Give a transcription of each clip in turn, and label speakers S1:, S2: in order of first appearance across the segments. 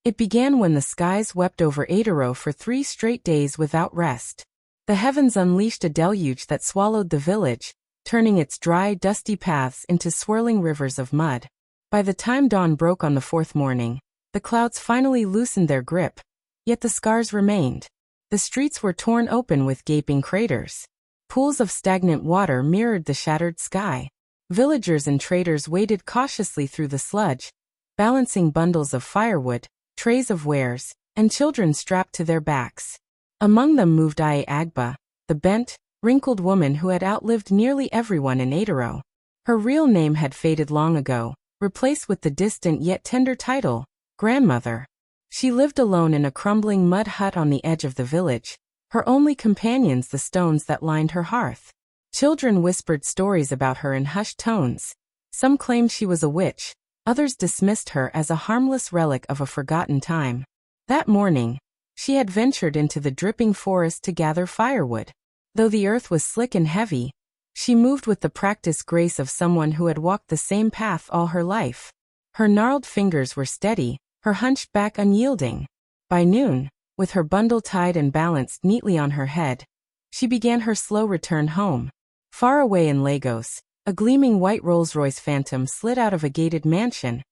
S1: It began when the skies wept over Adaro for 3 straight days without rest. The heavens unleashed a deluge that swallowed the village, turning its dry, dusty paths into swirling rivers of mud. By the time dawn broke on the 4th morning, the clouds finally loosened their grip, yet the scars remained. The streets were torn open with gaping craters. Pools of stagnant water mirrored the shattered sky. Villagers and traders waded cautiously through the sludge, balancing bundles of firewood, trays of wares, and children strapped to their backs. Among them moved Agba, the bent, wrinkled woman who had outlived nearly everyone in Adaro. Her real name had faded long ago, replaced with the distant yet tender title, grandmother. She lived alone in a crumbling mud hut on the edge of the village, her only companions the stones that lined her hearth. Children whispered stories about her in hushed tones. Some claimed she was a witch, others dismissed her as a harmless relic of a forgotten time. That morning, she had ventured into the dripping forest to gather firewood. Though the earth was slick and heavy, she moved with the practiced grace of someone who had walked the same path all her life. Her gnarled fingers were steady, her hunched back unyielding. By noon, with her bundle tied and balanced neatly on her head, she began her slow return home. Far away in Lagos, a gleaming white Rolls-Royce Phantom slid out of a gated mansion,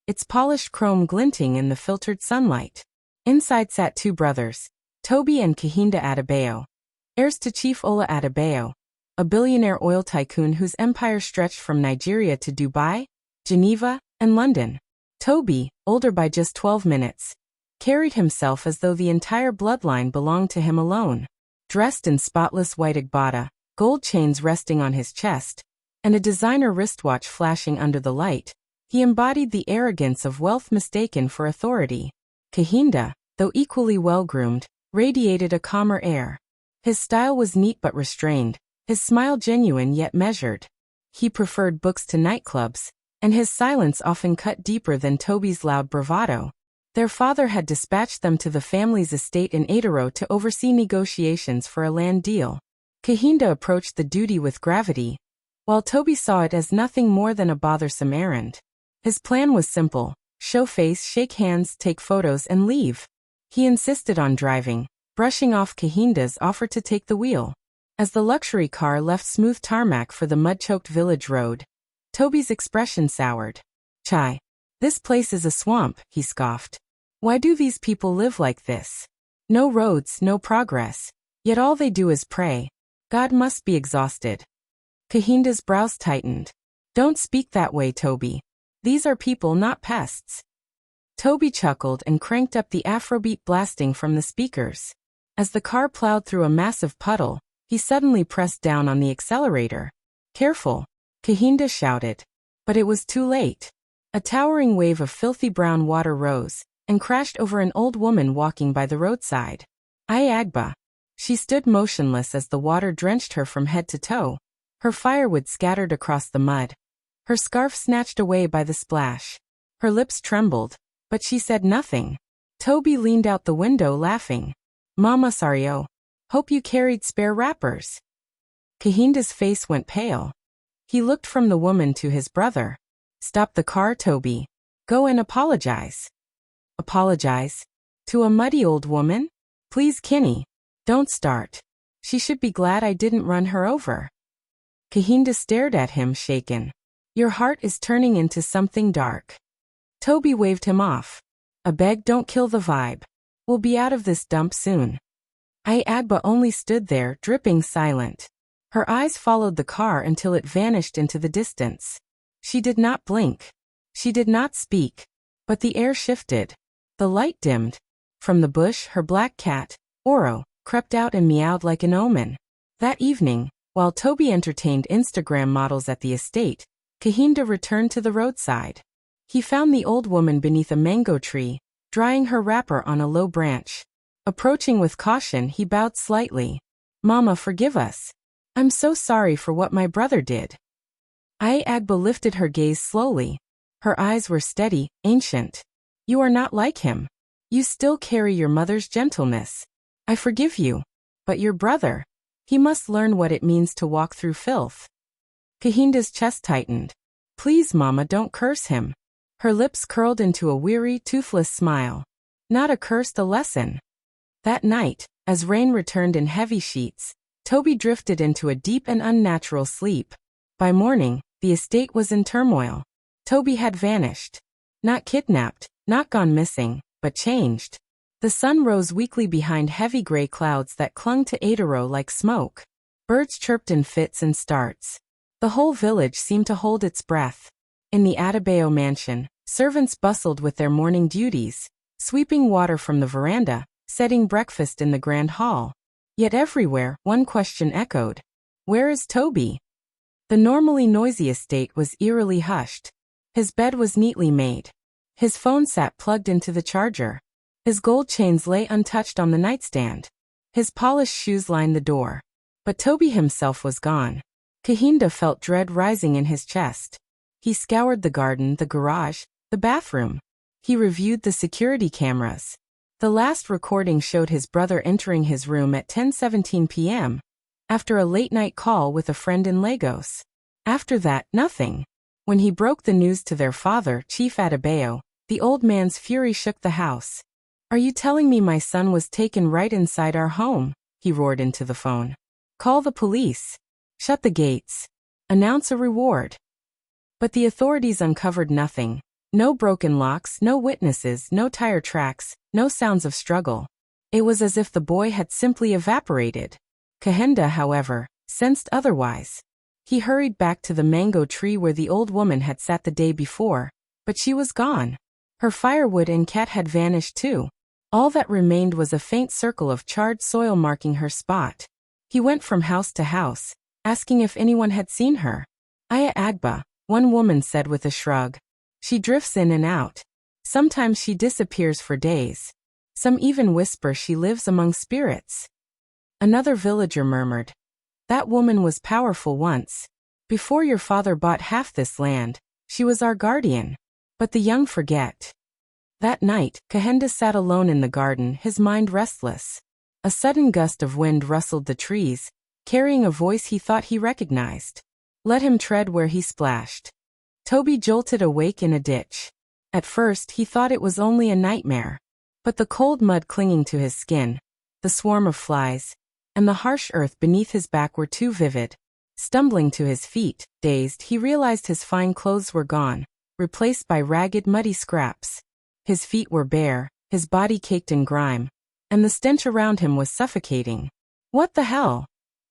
S1: its polished chrome glinting in the filtered sunlight. Inside sat 2 brothers, Toby and Kahinda Adebayo, heirs to Chief Ola Adebayo, a billionaire oil tycoon whose empire stretched from Nigeria to Dubai, Geneva, and London. Toby, older by just 12 minutes, carried himself as though the entire bloodline belonged to him alone. Dressed in spotless white agbada, gold chains resting on his chest, and a designer wristwatch flashing under the light, he embodied the arrogance of wealth mistaken for authority. Kahinda, though equally well-groomed, radiated a calmer air. His style was neat but restrained, his smile genuine yet measured. He preferred books to nightclubs, and his silence often cut deeper than Toby's loud bravado. Their father had dispatched them to the family's estate in Adaro to oversee negotiations for a land deal. Kahinda approached the duty with gravity, while Toby saw it as nothing more than a bothersome errand. His plan was simple: show face, shake hands, take photos, and leave. He insisted on driving, brushing off Kahinda's offer to take the wheel. As the luxury car left smooth tarmac for the mud-choked village road, Toby's expression soured. "Chai, this place is a swamp," he scoffed. "Why do these people live like this? No roads, no progress, yet all they do is pray. God must be exhausted." Kahinda's brows tightened. "Don't speak that way, Toby. These are people, not pests." Toby chuckled and cranked up the Afrobeat blasting from the speakers. As the car plowed through a massive puddle, he suddenly pressed down on the accelerator. "Careful," Kahinda shouted. But it was too late. A towering wave of filthy brown water rose and crashed over an old woman walking by the roadside. Agba. She stood motionless as the water drenched her from head to toe, her firewood scattered across the mud, her scarf snatched away by the splash. Her lips trembled, but she said nothing. Toby leaned out the window laughing. "Mama Sario. Hope you carried spare wrappers." Kahinda's face went pale. He looked from the woman to his brother. "Stop the car, Toby. Go and apologize." "Apologize? To a muddy old woman? Please, Kinney. Don't start. She should be glad I didn't run her over." Kahinda stared at him, shaken. "Your heart is turning into something dark." Toby waved him off. "I beg, don't kill the vibe. We'll be out of this dump soon." Agba only stood there, dripping silent. Her eyes followed the car until it vanished into the distance. She did not blink. She did not speak. But the air shifted. The light dimmed. From the bush, her black cat, Oro, crept out and meowed like an omen. That evening, while Toby entertained Instagram models at the estate, Kahinda returned to the roadside. He found the old woman beneath a mango tree, drying her wrapper on a low branch. Approaching with caution, he bowed slightly. "Mama, forgive us. I'm so sorry for what my brother did." Agba lifted her gaze slowly. Her eyes were steady, ancient. "You are not like him. You still carry your mother's gentleness. I forgive you. But your brother, he must learn what it means to walk through filth." Kahinda's chest tightened. "Please, Mama, don't curse him." Her lips curled into a weary, toothless smile. Not a curse, a lesson. That night, as rain returned in heavy sheets, Toby drifted into a deep and unnatural sleep. By morning, the estate was in turmoil. Toby had vanished. Not kidnapped, not gone missing, but changed. The sun rose weakly behind heavy gray clouds that clung to Adaro like smoke. Birds chirped in fits and starts. The whole village seemed to hold its breath. In the Adebayo mansion, servants bustled with their morning duties, sweeping water from the veranda, setting breakfast in the grand hall. Yet everywhere, one question echoed. Where is Toby? The normally noisy estate was eerily hushed. His bed was neatly made. His phone sat plugged into the charger. His gold chains lay untouched on the nightstand. His polished shoes lined the door. But Toby himself was gone. Kahinda felt dread rising in his chest. He scoured the garden, the garage, the bathroom. He reviewed the security cameras. The last recording showed his brother entering his room at 10:17 p.m. after a late-night call with a friend in Lagos. After that, nothing. When he broke the news to their father, Chief Adebayo, the old man's fury shook the house. "Are you telling me my son was taken right inside our home?" he roared into the phone. "Call the police. Shut the gates. Announce a reward." But the authorities uncovered nothing. No broken locks, no witnesses, no tire tracks, no sounds of struggle. It was as if the boy had simply evaporated. Kahinda, however, sensed otherwise. He hurried back to the mango tree where the old woman had sat the day before, but she was gone. Her firewood and cat had vanished too. All that remained was a faint circle of charred soil marking her spot. He went from house to house, asking if anyone had seen her. "Aya Agba," one woman said with a shrug. "She drifts in and out. Sometimes she disappears for days. Some even whisper she lives among spirits." Another villager murmured, "That woman was powerful once. Before your father bought half this land, she was our guardian." But the young forget. That night, Kahinda sat alone in the garden, his mind restless. A sudden gust of wind rustled the trees, carrying a voice he thought he recognized. Let him tread where he splashed. Toby jolted awake in a ditch. At first he thought it was only a nightmare. But the cold mud clinging to his skin, the swarm of flies, and the harsh earth beneath his back were too vivid. Stumbling to his feet, dazed, he realized his fine clothes were gone, replaced by ragged, muddy scraps. His feet were bare, his body caked in grime, and the stench around him was suffocating. "What the hell?"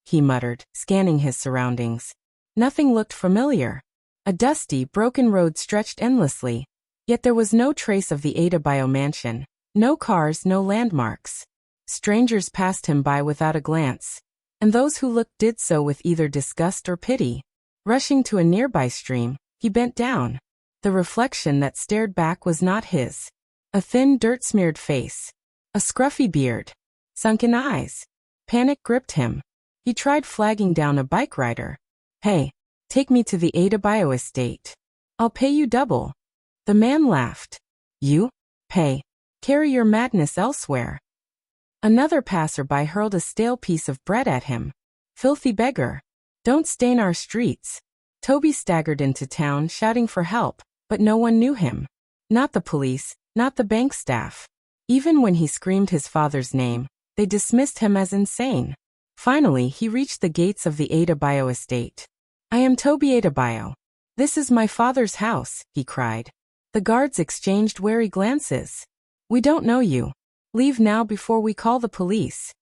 S1: he muttered, scanning his surroundings. Nothing looked familiar. A dusty, broken road stretched endlessly, yet there was no trace of the Adebayo mansion. No cars, no landmarks. Strangers passed him by without a glance, and those who looked did so with either disgust or pity. Rushing to a nearby stream, he bent down. The reflection that stared back was not his. A thin, dirt-smeared face. A scruffy beard. Sunken eyes. Panic gripped him. He tried flagging down a bike rider. "Hey, take me to the Adebayo estate. I'll pay you double." The man laughed. "You? Pay. Carry your madness elsewhere." Another passerby hurled a stale piece of bread at him. "Filthy beggar. Don't stain our streets." Toby staggered into town, shouting for help, but no one knew him. Not the police, not the bank staff. Even when he screamed his father's name, they dismissed him as insane. Finally, he reached the gates of the Adebayo estate. "I am Toby Adebayo. This is my father's house," he cried. The guards exchanged wary glances. "We don't know you. Leave now before we call the police."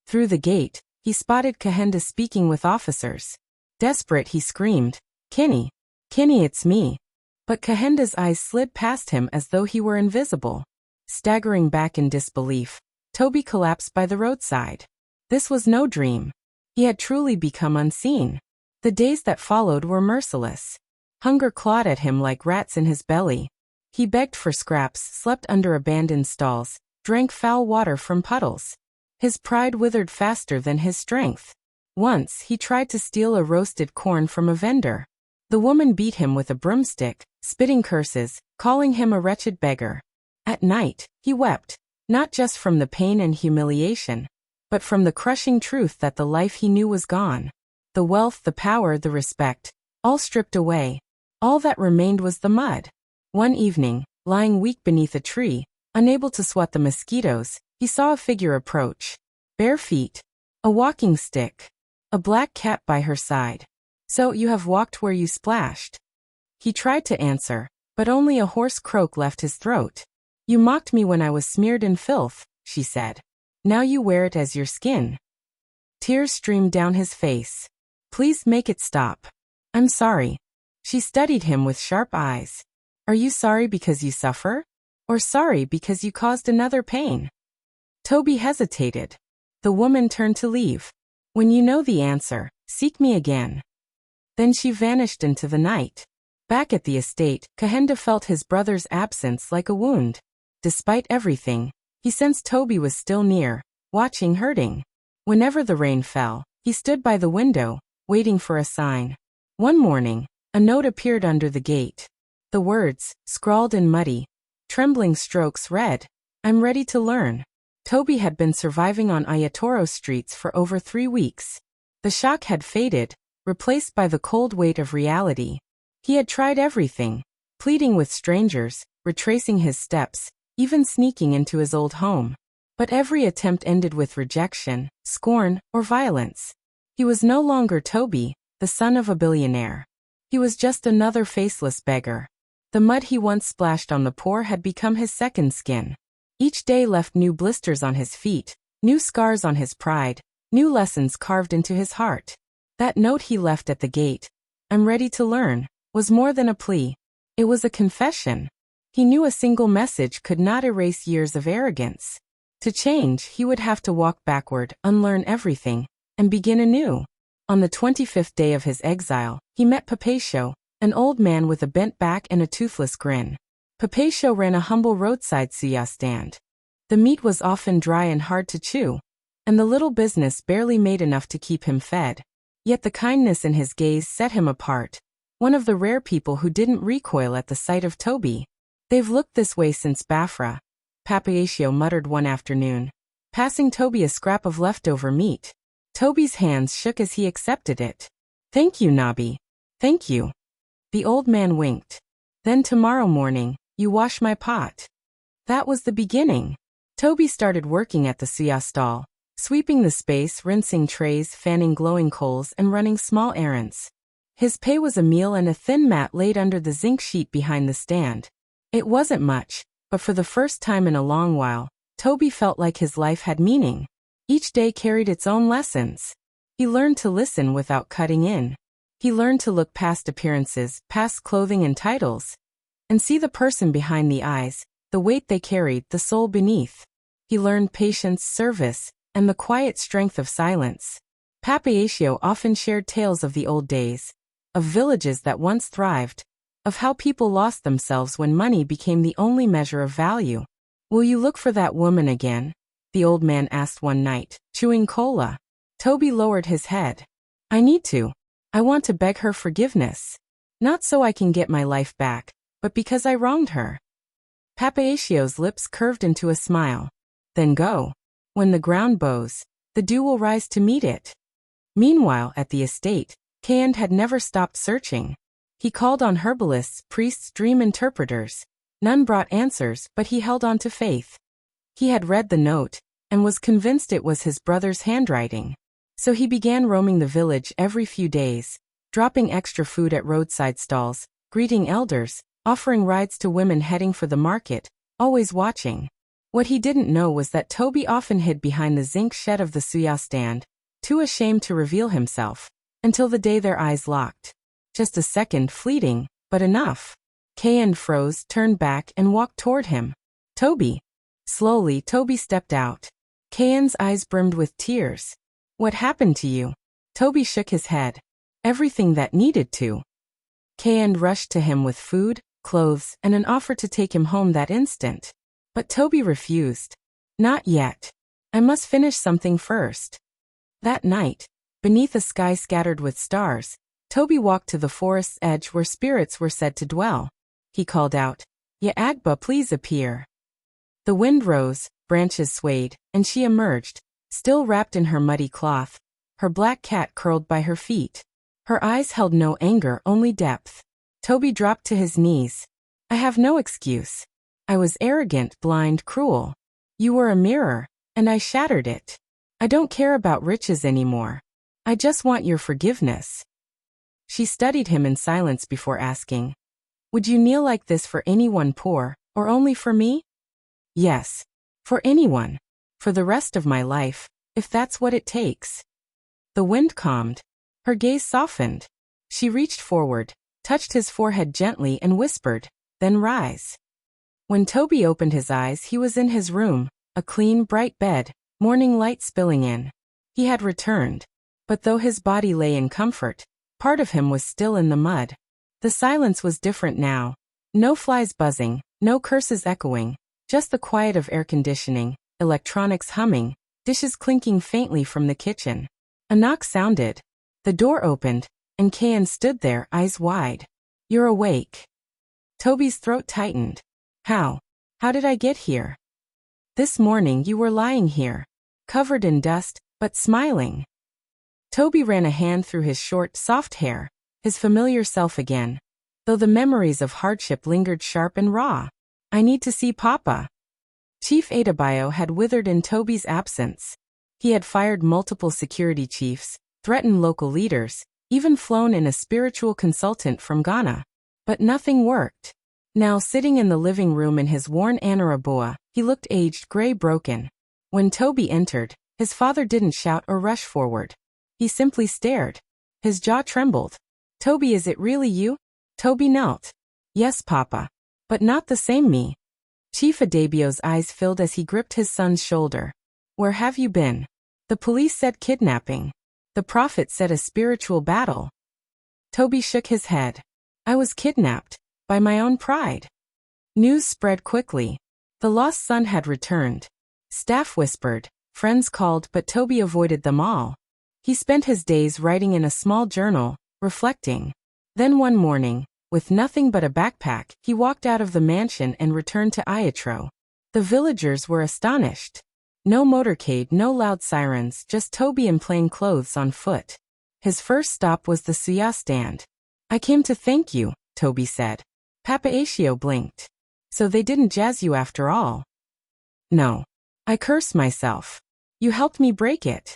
S1: Through the gate, he spotted Kahinda speaking with officers. Desperate, he screamed, "Kinney! Kinney, it's me." But Kahinda's eyes slid past him as though he were invisible. Staggering back in disbelief, Toby collapsed by the roadside. This was no dream. He had truly become unseen. The days that followed were merciless. Hunger clawed at him like rats in his belly. He begged for scraps, slept under abandoned stalls, drank foul water from puddles. His pride withered faster than his strength. Once, he tried to steal a roasted corn from a vendor. The woman beat him with a broomstick, spitting curses, calling him a wretched beggar. At night, he wept, not just from the pain and humiliation, but from the crushing truth that the life he knew was gone. The wealth, the power, the respect, all stripped away. All that remained was the mud. One evening, lying weak beneath a tree, Unable to swat the mosquitoes, he saw a figure approach. Bare feet. A walking stick. A black cat by her side. "So you have walked where you splashed?" He tried to answer, but only a hoarse croak left his throat. "You mocked me when I was smeared in filth," she said. "Now you wear it as your skin." Tears streamed down his face. "Please make it stop. I'm sorry." She studied him with sharp eyes. "Are you sorry because you suffer? Or sorry because you caused another pain?" Toby hesitated. The woman turned to leave. "When you know the answer, seek me again." Then she vanished into the night. Back at the estate, Kahenda felt his brother's absence like a wound. Despite everything, he sensed Toby was still near, watching, hurting. Whenever the rain fell, he stood by the window, waiting for a sign. One morning, a note appeared under the gate. The words, scrawled in muddy, trembling strokes, read, "I'm ready to learn." Toby had been surviving on Ayatoro streets for over 3 weeks. The shock had faded, replaced by the cold weight of reality. He had tried everything, pleading with strangers, retracing his steps, even sneaking into his old home. But every attempt ended with rejection, scorn, or violence. He was no longer Toby, the son of a billionaire. He was just another faceless beggar. The mud he once splashed on the poor had become his second skin. Each day left new blisters on his feet, new scars on his pride, new lessons carved into his heart. That note he left at the gate, "I'm ready to learn," was more than a plea. It was a confession. He knew a single message could not erase years of arrogance. To change, he would have to walk backward, unlearn everything, and begin anew. On the 25th day of his exile, he met Papacio, an old man with a bent back and a toothless grin. Papacio ran a humble roadside suya stand. The meat was often dry and hard to chew, and the little business barely made enough to keep him fed. Yet the kindness in his gaze set him apart. One of the rare people who didn't recoil at the sight of Toby. "They've looked this way since Bafra," Papacio muttered one afternoon, passing Toby a scrap of leftover meat. Toby's hands shook as he accepted it. "Thank you, Nabi. Thank you." The old man winked. "Then tomorrow morning, you wash my pot." That was the beginning. Toby started working at the suya stall, sweeping the space, rinsing trays, fanning glowing coals, and running small errands. His pay was a meal and a thin mat laid under the zinc sheet behind the stand. It wasn't much, but for the first time in a long while, Toby felt like his life had meaning. Each day carried its own lessons. He learned to listen without cutting in. He learned to look past appearances, past clothing and titles, and see the person behind the eyes, the weight they carried, the soul beneath. He learned patience, service, and the quiet strength of silence. Papacio often shared tales of the old days, of villages that once thrived, of how people lost themselves when money became the only measure of value. "Will you look for that woman again?" the old man asked one night, chewing cola. Toby lowered his head. "I need to. I want to beg her forgiveness. Not so I can get my life back, but because I wronged her." Papacio's lips curved into a smile. "Then go. When the ground bows, the dew will rise to meet it." Meanwhile, at the estate, Kayand had never stopped searching. He called on herbalists, priests, dream interpreters. None brought answers, but he held on to faith. He had read the note, and was convinced it was his brother's handwriting. So he began roaming the village every few days, dropping extra food at roadside stalls, greeting elders, offering rides to women heading for the market, always watching. What he didn't know was that Toby often hid behind the zinc shed of the suya stand, too ashamed to reveal himself, until the day their eyes locked. Just a second, fleeting, but enough. Kayand froze, turned back, and walked toward him. "Toby." Slowly, Toby stepped out. Kayand's eyes brimmed with tears. "What happened to you?" Toby shook his head. "Everything that needed to." Kayand rushed to him with food, clothes, and an offer to take him home that instant. But Toby refused. "Not yet. I must finish something first." That night, beneath a sky scattered with stars, Toby walked to the forest's edge where spirits were said to dwell. He called out, "Ya Agba, please appear." The wind rose, branches swayed, and she emerged, still wrapped in her muddy cloth, her black cat curled by her feet. Her eyes held no anger, only depth. Toby dropped to his knees. "I have no excuse. I was arrogant, blind, cruel. You were a mirror, and I shattered it. I don't care about riches anymore. I just want your forgiveness." She studied him in silence before asking, "Would you kneel like this for anyone poor, or only for me?" "Yes. For anyone. For the rest of my life, if that's what it takes." The wind calmed. Her gaze softened. She reached forward, touched his forehead gently and whispered, "Then rise." When Toby opened his eyes, he was in his room, a clean, bright bed, morning light spilling in. He had returned. But though his body lay in comfort, part of him was still in the mud. The silence was different now. No flies buzzing, no curses echoing, just the quiet of air conditioning, electronics humming, dishes clinking faintly from the kitchen. A knock sounded. The door opened, and Kayan stood there, eyes wide. "You're awake." Toby's throat tightened. How? How did I get here?" "This morning you were lying here, covered in dust, but smiling." Toby ran a hand through his short, soft hair, his familiar self again, though the memories of hardship lingered sharp and raw. "I need to see Papa." Chief Adebayo had withered in Toby's absence. He had fired multiple security chiefs, threatened local leaders, even flown in a spiritual consultant from Ghana. But nothing worked. Now sitting in the living room in his worn Anaraboa, he looked aged, gray, broken. When Toby entered, his father didn't shout or rush forward. He simply stared. His jaw trembled. "Toby, is it really you?" Toby knelt. "Yes, Papa. But not the same me." Chief Adebayo's eyes filled as he gripped his son's shoulder. "Where have you been?" "The police said kidnapping. The prophet said a spiritual battle." Toby shook his head. "I was kidnapped. By my own pride." News spread quickly. The lost son had returned. Staff whispered. Friends called, but Toby avoided them all. He spent his days writing in a small journal, reflecting. Then one morning, with nothing but a backpack, he walked out of the mansion and returned to Ayatro. The villagers were astonished. No motorcade, no loud sirens, just Toby in plain clothes on foot. His first stop was the suya stand. "I came to thank you," Toby said. Papacio blinked. "So they didn't jazz you after all?" "No. I curse myself. You helped me break it."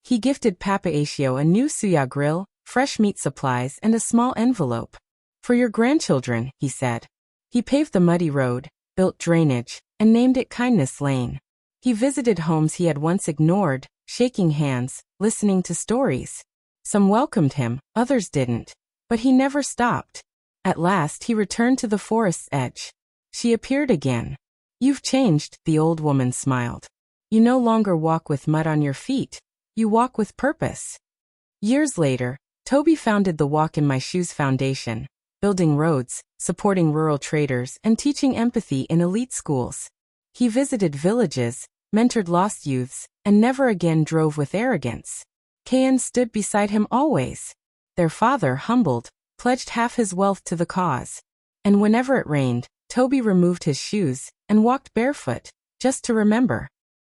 S1: He gifted Papacio a new suya grill, fresh meat supplies, and a small envelope. "For your grandchildren," he said. He paved the muddy road, built drainage, and named it Kindness Lane. He visited homes he had once ignored, shaking hands, listening to stories. Some welcomed him, others didn't. But he never stopped. At last he returned to the forest's edge. She appeared again. "You've changed," the old woman smiled. "You no longer walk with mud on your feet. You walk with purpose." Years later, Toby founded the Walk in My Shoes Foundation, building roads, supporting rural traders, and teaching empathy in elite schools. He visited villages, mentored lost youths, and never again drove with arrogance. Kayan stood beside him always. Their father, humbled, pledged half his wealth to the cause. And whenever it rained, Toby removed his shoes and walked barefoot, just to remember.